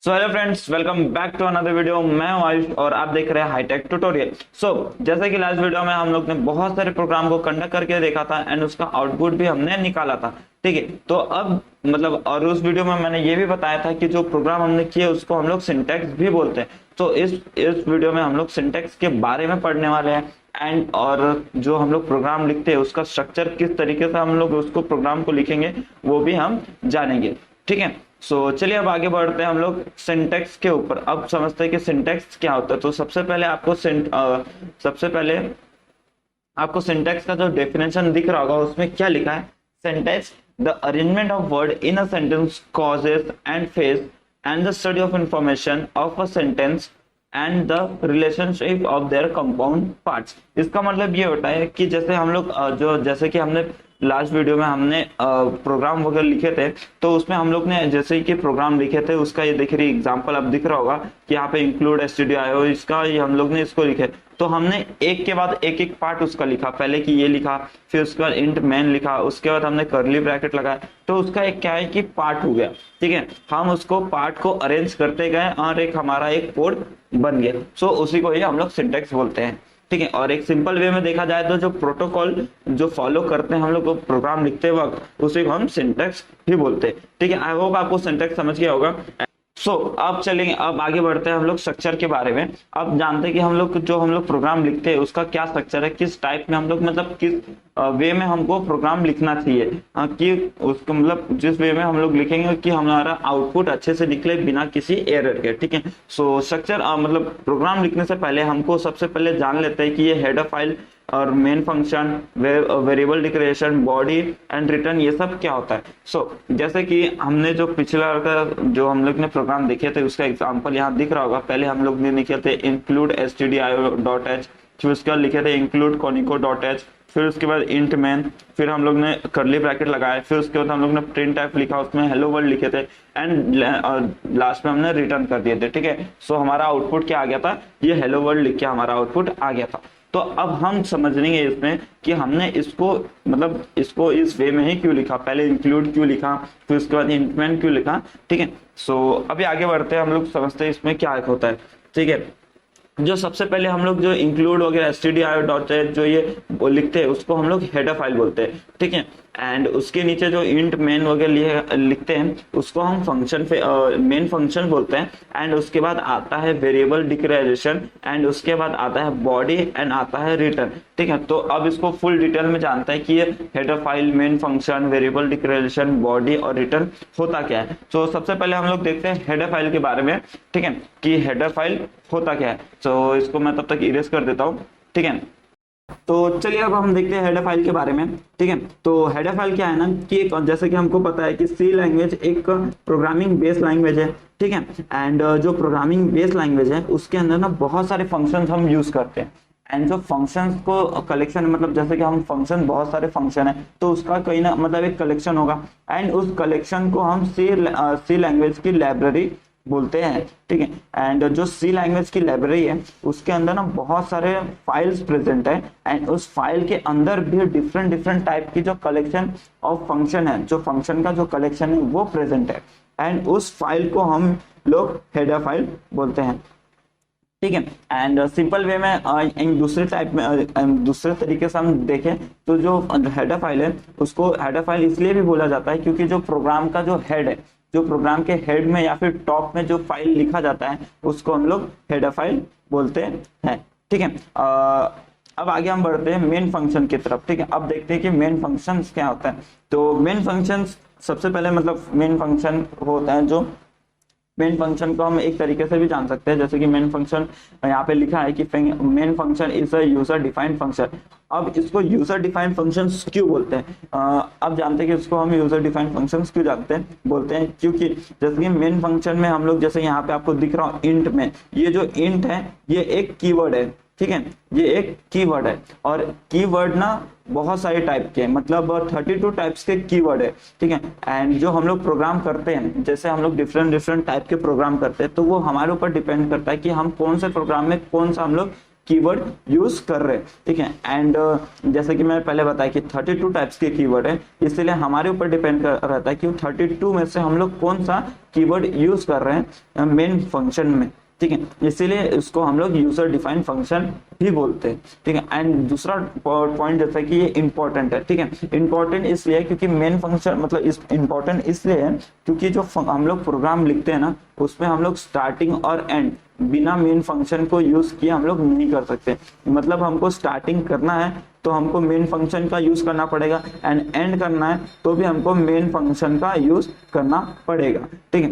So hello friends, welcome back to another video. मैं हूं आयुष और आप देख रहे हैं हाईटेक ट्यूटोरियल। जैसे कि लास्ट वीडियो में हम लोग ने बहुत सारे प्रोग्राम को कंडक्ट करके देखा था एंड उसका आउटपुट भी हमने निकाला था। ठीक है, तो अब मतलब और उस वीडियो में मैंने ये भी बताया था कि जो प्रोग्राम हमने किए उसको हम लोग सिंटैक्स भी बोलते हैं। तो इस वीडियो में हम लोग सिंटैक्स के बारे में पढ़ने वाले हैं एंड और जो हम लोग प्रोग्राम लिखते हैं उसका स्ट्रक्चर किस तरीके से हम लोग उसको प्रोग्राम को लिखेंगे वो भी हम जानेंगे। ठीक है, चलिए अब आगे बढ़ते हैं हम लोग सिंटैक्स के ऊपर। अब समझते हैं कि सिंटैक्स क्या होता है। तो सबसे पहले आपको सिंटैक्स का जो डेफिनेशन दिख रहा होगा उसमें क्या लिखा है। Syntax the arrangement of word in a sentence causes and phase and the study of information of a sentence and the relationship of their compound parts. इसका मतलब ये होता है कि जैसे हम लोग जैसे कि हमने लास्ट वीडियो में हमने प्रोग्राम वगैरह लिखे थे, तो उसमें हम लोग ने जैसे कि प्रोग्राम लिखे थे उसका ये दिख रही एग्जांपल अब दिख रहा होगा कि यहाँ पे इंक्लूड stdio इसका ये हम लोग ने इसको लिखे। तो हमने एक के बाद एक एक पार्ट उसका लिखा, पहले कि ये लिखा, फिर उसके बाद इंट मैन लिखा, उसके बाद हमने कर्ली ब्रैकेट लगाया। तो उसका एक क्या है कि पार्ट हो गया। ठीक है, हम उसको पार्ट को अरेंज करते गए और एक हमारा एक कोड बन गया। उसी को ही हम लोग सिंटैक्स बोलते हैं। ठीक है, और एक सिंपल वे में देखा जाए तो जो प्रोटोकॉल जो फॉलो करते हैं हम लोग प्रोग्राम लिखते वक्त उसी को हम सिंटैक्स भी बोलते हैं। ठीक है, आई होप आपको सिंटैक्स समझ गया होगा। अब चलेंगे, अब आगे बढ़ते हैं हम लोग स्ट्रक्चर के बारे में। अब जानते हैं कि हम लोग प्रोग्राम लिखते हैं उसका क्या स्ट्रक्चर है, किस टाइप में हम लोग मतलब किस वे में हमको प्रोग्राम लिखना चाहिए, कि उसको मतलब जिस वे में हम लोग लिखेंगे कि हमारा आउटपुट अच्छे से निकले बिना किसी एरर के। ठीक है, स्ट्रक्चर मतलब प्रोग्राम लिखने से पहले हमको सबसे पहले जान लेते हैं कि ये हेडर फाइल और main function, variable declaration, body and return, ये सब क्या होता है। जैसे कि हमने जो पिछला का जो हम लोग ने प्रोग्राम देखे थे उसका एग्जांपल यहाँ दिख रहा होगा। पहले हम लोग ने लिखे थे इंक्लूड stdio.h, फिर उसके बाद लिखे थे इंक्लूड conico.h, फिर उसके बाद इंट मैन, फिर हम लोग ने कर्ली ब्रैकेट लगाए, फिर उसके बाद हम लोग ने प्रिंट टाइप लिखा, उसमें हेलो वर्ल्ड लिखे थे एंड लास्ट में हमने रिटर्न कर दिए थे। ठीक है, हमारा आउटपुट क्या आ गया था, ये हेलो वर्ल्ड लिख के हमारा आउटपुट आ गया था। तो अब हम समझेंगे इसमें कि हमने इसको मतलब इसको इस वे में ही क्यों लिखा, पहले इंक्लूड क्यों लिखा, फिर उसके बाद इंट मैन क्यों लिखा। ठीक है, अभी आगे बढ़ते हैं, हम लोग समझते हैं इसमें क्या होता है। ठीक है, जो सबसे पहले हम लोग जो इंक्लूड वगैरह stdio.h जो ये लिखते हैं उसको हम लोग हेडर फाइल बोलते हैं। ठीक है, एंड उसके नीचे जो इंट मेन वगैरह लिखते हैं उसको हम फंक्शन मेन फंक्शन बोलते हैं। एंड उसके बाद आता है वेरिएबल डिक्लेरेशन एंड उसके बाद आता है बॉडी एंड आता है रिटर्न। ठीक है, तो अब इसको फुल डिटेल में जानता है कि ये header file, main function, variable declaration, body और रिटर्न होता क्या है। सबसे पहले हम लोग देखते हैं हेडर फाइल के बारे में। ठीक है, कि हेडर फाइल होता क्या है। इसको मैं तब तक इरेज कर देता हूँ। ठीक है, तो चलिए अब हम देखते हैं हेडर फाइल के बारे में। ठीक है, तो हेडर फाइल क्या है ना कि जैसे कि हमको पता है कि सी लैंग्वेज एक प्रोग्रामिंग बेस लैंग्वेज है। ठीक है, एंड जो प्रोग्रामिंग बेस लैंग्वेज है उसके अंदर ना बहुत सारे फंक्शंस हम यूज करते हैं। एंड जो फंक्शंस को कलेक्शन मतलब जैसे कि हम फंक्शन बहुत सारे फंक्शन है तो उसका कहीं ना मतलब एक कलेक्शन होगा एंड उस कलेक्शन को हम सी लैंग्वेज की लाइब्रेरी बोलते हैं। ठीक है, एंड जो सी लैंग्वेज की लाइब्रेरी है उसके अंदर ना बहुत सारे फाइल्स प्रेजेंट है एंड उस फाइल के अंदर भी डिफरेंट टाइप की जो कलेक्शन ऑफ फंक्शन है, जो फंक्शन का जो कलेक्शन है वो प्रेजेंट है एंड उस फाइल को हम लोग हेडर फाइल बोलते हैं। ठीक है, एंड सिंपल वे में दूसरे तरीके से हम देखें तो जो हेडर फाइल है उसको हेडर फाइल इसलिए भी बोला जाता है क्योंकि जो प्रोग्राम का जो हेड है, जो प्रोग्राम के हेड में या फिर टॉप में जो फाइल लिखा जाता है उसको हम लोग हेडर फाइल बोलते हैं। ठीक है, अब आगे हम बढ़ते हैं मेन फंक्शन की तरफ। ठीक है, अब देखते हैं कि मेन फंक्शन क्या होता है। तो मेन फंक्शन सबसे पहले मतलब मेन फंक्शन होता है जो मेन फंक्शन को हम एक तरीके से भी जान सकते हैं, जैसे कि मेन फंक्शन यहाँ पे लिखा है कि main function is a user defined function. अब इसको यूजर डिफाइंड फंक्शंस क्यों बोलते हैं, अब जानते हैं कि इसको हम यूजर डिफाइंड फंक्शंस क्यों बोलते हैं क्योंकि जैसे कि मेन फंक्शन में हम लोग जैसे यहाँ पे आपको दिख रहा हूँ इंट में, ये जो इंट है ये एक कीवर्ड है। ठीक है, ये एक कीवर्ड है और कीवर्ड ना बहुत सारे टाइप के मतलब 32 टाइप्स के कीवर्ड है। ठीक है, एंड जो हम लोग प्रोग्राम करते हैं जैसे हम लोग डिफरेंट टाइप के प्रोग्राम करते हैं तो वो हमारे ऊपर डिपेंड करता है कि हम कौन से प्रोग्राम में कौन सा हम लोग कीवर्ड यूज कर रहे हैं, ठीक है। एंड जैसे कि मैं पहले बताया कि 32 टाइप्स के कीवर्ड है, इसलिए हमारे ऊपर डिपेंड रहता है कि 32 में से हम लोग कौन सा कीवर्ड यूज कर रहे हैं मेन फंक्शन में, ठीक है। इसीलिए इसको हम लोग यूजर डिफाइंड फंक्शन भी बोलते हैं, ठीक है। एंड दूसरा पॉइंट जैसा कि ये इंपॉर्टेंट है, ठीक है। इंपॉर्टेंट इसलिए क्योंकि मेन फंक्शन मतलब इस इंपॉर्टेंट इसलिए है क्योंकि जो हम लोग प्रोग्राम लिखते हैं ना, उसमें हम लोग स्टार्टिंग और एंड बिना मेन फंक्शन को यूज किए हम लोग नहीं कर सकते। मतलब हमको स्टार्टिंग करना है तो हमको मेन फंक्शन का यूज करना पड़ेगा, एंड एंड करना है तो भी हमको मेन फंक्शन का यूज करना पड़ेगा, ठीक है।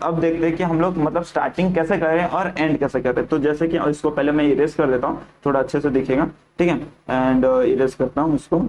अब देखते हैं कि हम लोग मतलब स्टार्टिंग कैसे करें और एंड कैसे करें। तो जैसे कि इसको पहले मैं इरेज कर लेता हूँ, थोड़ा अच्छे से दिखेगा, ठीक है। एंड इरेज करता हूँ इसको,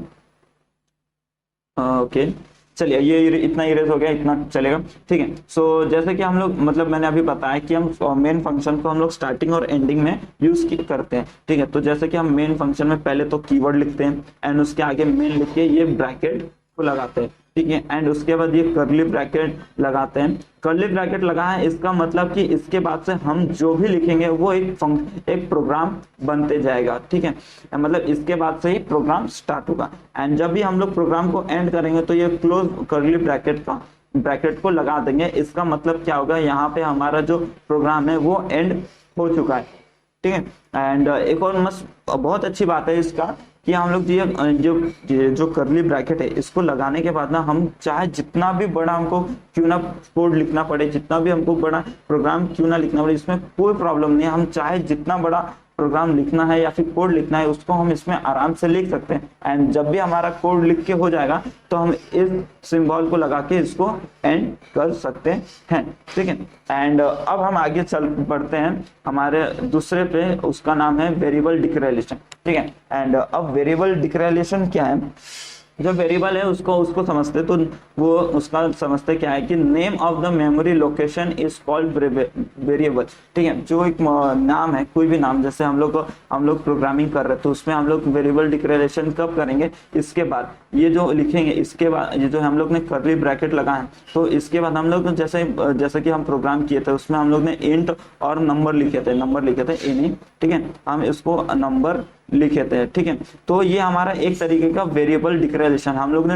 ओके चलिए ये इतना इरेज हो गया, इतना चलेगा, ठीक है। सो जैसे कि हम लोग मतलब मैंने अभी बताया कि हम मेन फंक्शन को हम लोग स्टार्टिंग और एंडिंग में यूज करते हैं, ठीक है। तो जैसे कि हम मेन फंक्शन में पहले तो कीवर्ड लिखते हैं एंड उसके आगे मेन लिख के ये ब्रैकेट को लगाते हैं, ठीक है। एंड उसके बाद ये कर्ली ब्रैकेट लगाते हैं। कर्ली ब्रैकेट लगा है इसका मतलब कि इसके बाद से हम जो भी लिखेंगे वो एक प्रोग्राम बनते जाएगा, ठीक है। मतलब इसके बाद से ही प्रोग्राम स्टार्ट होगा। एंड जब भी हम लोग प्रोग्राम को एंड करेंगे तो ये क्लोज कर्ली ब्रैकेट को लगा देंगे। इसका मतलब क्या होगा, यहाँ पे हमारा जो प्रोग्राम है वो एंड हो चुका है, ठीक है। एंड एक और बहुत अच्छी बात है इसका कि हम लोग जो कर्ली ब्रैकेट है इसको लगाने के बाद ना हम चाहे जितना भी बड़ा हमको क्यों ना कोड लिखना पड़े, जितना भी हमको बड़ा प्रोग्राम क्यों ना लिखना पड़े, इसमें कोई प्रॉब्लम नहीं है। हम चाहे जितना बड़ा प्रोग्राम लिखना है या फिर कोड लिखना है उसको हम इसमें आराम से लिख सकते हैं। एंड जब भी हमारा कोड लिख के हो जाएगा तो हम इस सिंबल को लगा के इसको एंड कर सकते हैं, ठीक है। एंड अब हम आगे चल बढ़ते हैं हमारे दूसरे पे, उसका नाम है वेरिएबल डिक्लेरेशन, ठीक है। एंड अब वेरिएबल डिक्लेरेशन क्या है, जो वेरिएबल है उसको समझते तो वो उसका समझते क्या है कि name of the memory location is called variable, ठीक है। जो एक नाम है, कोई भी नाम, जैसे हम लोग प्रोग्रामिंग कर रहे हैं तो उसमें हम लोग वेरिएबल डिक्लेरेशन कब करेंगे, इसके बाद ये जो लिखेंगे, इसके बाद ये जो हम लोग ने कर्ली ब्रैकेट लगाए तो इसके बाद हम लोग जैसे कि हम प्रोग्राम किए थे उसमें हम लोग ने इंट और नंबर लिखे थे इन्हीं, ठीक है। हम इसको नंबर लिखे थे, ठीक है। तो ये हमारा एक तरीके का वेरिएबल डिक्लेरेशन, हम लोग ने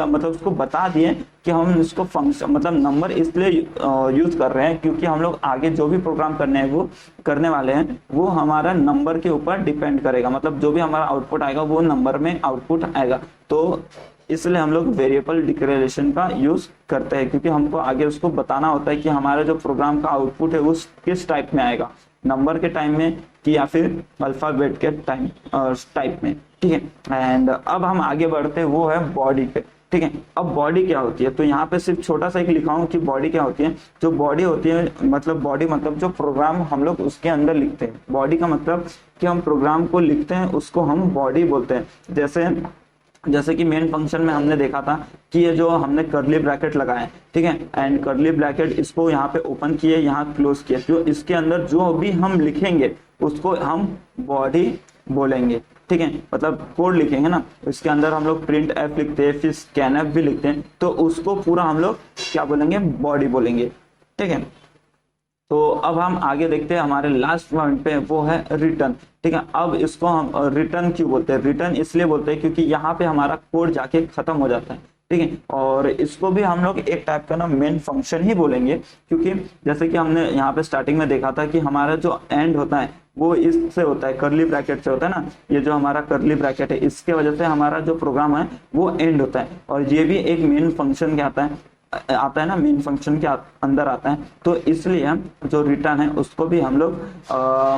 मतलब उसको बता दिए कि हम इसको फंक्शन मतलब नंबर इसलिए यूज कर रहे हैं क्योंकि हम लोग आगे जो भी प्रोग्राम करने वाले हैं वो हमारा नंबर के ऊपर डिपेंड करेगा। मतलब जो भी हमारा आउटपुट आएगा वो नंबर में आउटपुट आएगा, तो इसलिए हम लोग वेरिएबल डिक्लेरेशन का यूज करते हैं क्योंकि हमको आगे उसको बताना होता है कि हमारा जो प्रोग्राम का आउटपुट है वो किस टाइप में आएगा, नंबर के टाइम में कि या फिर अल्फाबेट के टाइप में, ठीक है। एंड अब हम आगे बढ़ते हैं, वो है बॉडी पे, ठीक है। अब बॉडी क्या होती है, तो यहाँ पे सिर्फ छोटा सा एक लिखा हूँ कि बॉडी क्या होती है। जो बॉडी होती है मतलब जो प्रोग्राम हम लोग उसके अंदर लिखते हैं, बॉडी का मतलब कि हम प्रोग्राम को लिखते हैं उसको हम बॉडी बोलते हैं। जैसे कि मेन फंक्शन में हमने देखा था कि ये जो हमने कर्ली ब्रैकेट लगाए, ठीक है। एंड कर्ली ब्रैकेट इसको यहाँ पे ओपन किए, यहाँ क्लोज किए, जो इसके अंदर जो भी हम लिखेंगे उसको हम बॉडी बोलेंगे, ठीक है। मतलब कोड लिखेंगे ना, इसके अंदर हम लोग प्रिंट एफ लिखते हैं, फिर स्कैन एफ भी लिखते हैं, तो उसको पूरा हम लोग क्या बोलेंगे, बॉडी बोलेंगे, ठीक है। तो अब हम आगे देखते हैं हमारे लास्ट पॉइंट पे, वो है रिटर्न, ठीक है। अब इसको हम रिटर्न क्यों बोलते हैं, रिटर्न इसलिए बोलते हैं क्योंकि यहाँ पे हमारा कोड जाके खत्म हो जाता है, ठीक है। और इसको भी हम लोग एक टाइप का ना मेन फंक्शन ही बोलेंगे क्योंकि जैसे कि हमने यहाँ पे स्टार्टिंग में देखा था कि हमारा जो एंड होता है वो इससे होता है, कर्ली ब्रैकेट से होता है ना। ये जो हमारा कर्ली ब्रैकेट है इसके वजह से हमारा जो प्रोग्राम है वो एंड होता है, और ये भी एक मेन फंक्शन के आता है ना, मेन फंक्शन के अंदर आता है। तो इसलिए हम जो रिटर्न है उसको भी हम लोग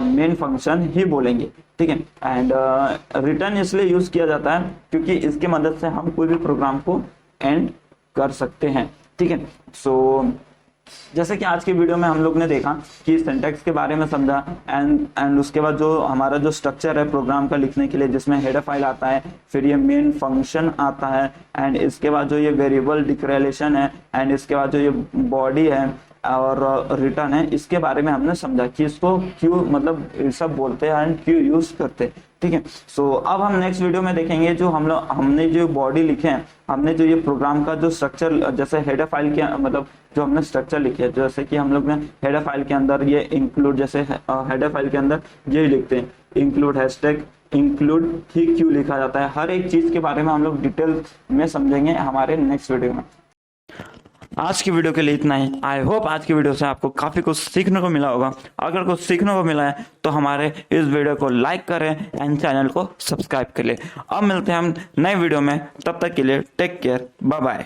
मेन फंक्शन ही बोलेंगे, ठीक है। एंड रिटर्न इसलिए यूज किया जाता है क्योंकि इसके मदद से हम कोई भी प्रोग्राम को एंड कर सकते हैं, ठीक है। सो जैसे कि आज की वीडियो में हम लोग ने देखा कि सिंटैक्स के बारे में समझा, एंड उसके बाद जो हमारा जो स्ट्रक्चर है प्रोग्राम का लिखने के लिए, जिसमें हेडर फाइल आता है, फिर ये मेन फंक्शन आता है, एंड इसके बाद जो ये वेरिएबल डिक्लेरेशन है, एंड इसके बाद जो ये बॉडी है और रिटर्न है, इसके बारे में हमने समझा कि इसको क्यों मतलब सब बोलते हैं एंड क्यों यूज करते हैं, ठीक है। सो अब हम नेक्स्ट वीडियो में देखेंगे जो हमने जो बॉडी लिखे हैं, हमने जो ये प्रोग्राम का जो स्ट्रक्चर, जैसे हेडर फाइल के मतलब जो हमने स्ट्रक्चर लिखे हैं, जैसे कि हम लोग ने हेडर फाइल के अंदर ये इंक्लूड, जैसे हेडर फाइल के अंदर यही लिखते हैं इंक्लूड हैशटैग इंक्लूड ही क्यों लिखा जाता है। हर एक चीज के बारे में हम लोग डिटेल में समझेंगे हमारे नेक्स्ट वीडियो में। आज की वीडियो के लिए इतना ही। आई होप आज की वीडियो से आपको काफी कुछ सीखने को मिला होगा। अगर कुछ सीखने को मिला है तो हमारे इस वीडियो को लाइक करें एंड चैनल को सब्सक्राइब करें। अब मिलते हैं हम नए वीडियो में, तब तक के लिए टेक केयर, बाय बाय।